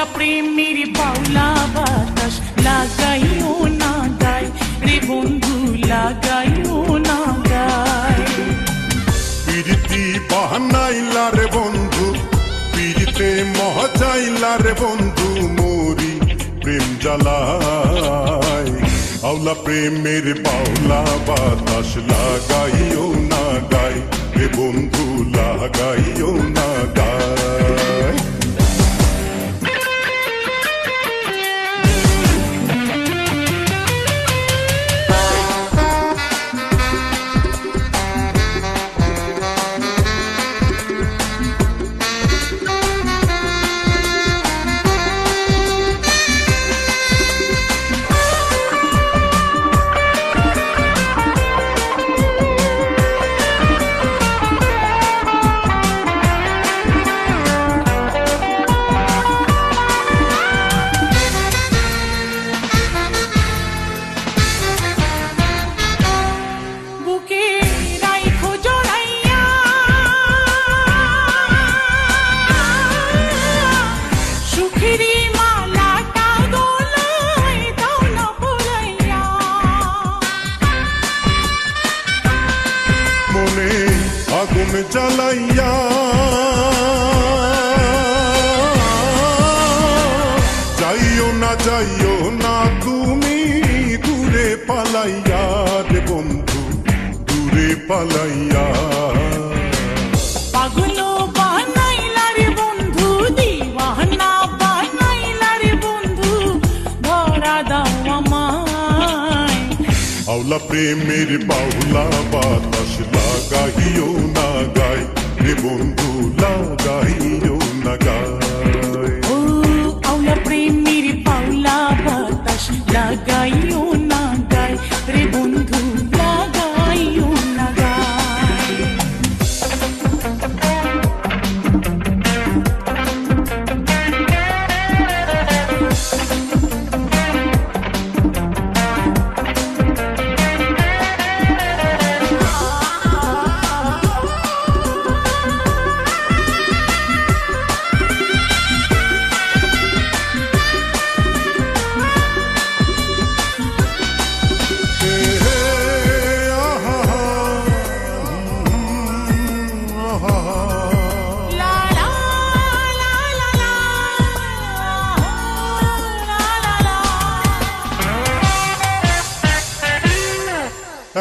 আওলা প্রেমের বাউলা বাতাস লাগাইও না গায় রে বন্ধু লাগাইও না গায় পিরিতি বাহানাইলা রে বন্ধু পিরিতে মহাজাইলা রে বন্ধু মোরি প্রেম জ্বালায় আওলা প্রেমের বাউলা বাতাস লাগাইও না গায় রে বন্ধু লাগাইও না গায় আগুন জ্বালাইয়া যাইও না তুমি দূরে পালাইয়া রে বন্ধু দূরে পালাইয়া পাগল বানাইলা রে বন্ধু দিওয়ানা বানাইলা রে বন্ধু ধরা দাও আমায় আওলা প্রেমের বাউলা বাতাস লাগাইও না গায় রে বন্ধু লাগাইও না গায় ও আওলা প্রেমের বাউলা বাতাস লাগাইও না গায় রে বন্ধু লাগাইও না গায়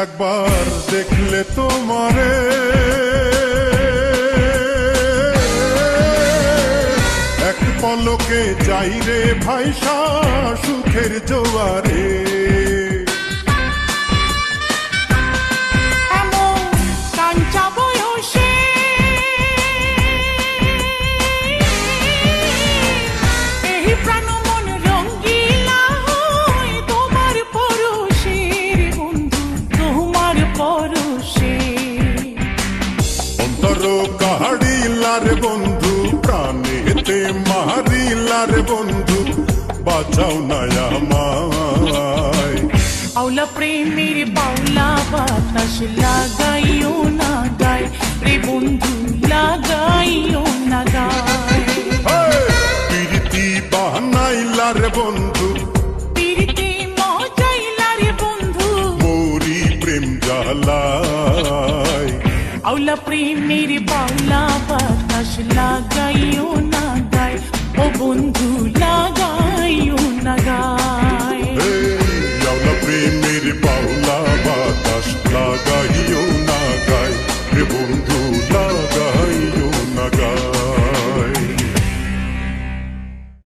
একবার দেখলে তোমারে এক পলকে যাই রে ভাইসা সুখের জোয়ারে রে বন্ধু প্রাণেতে মারিলা রে বন্ধু বাঁচাও না আমায় আওলা প্রেমের বাউলা বাতাস লাগাইও না গায় রে বন্ধু লাগাইও না গায় পিরিতি বাহানাইলা রে বন্ধু পিরিতি মজাইলা রে বন্ধু মোরি প্রেম জ্বালায় আওলা প্রেমের বাউলা বাতাস লাগাইও না গায় ও বন্ধু লাগাই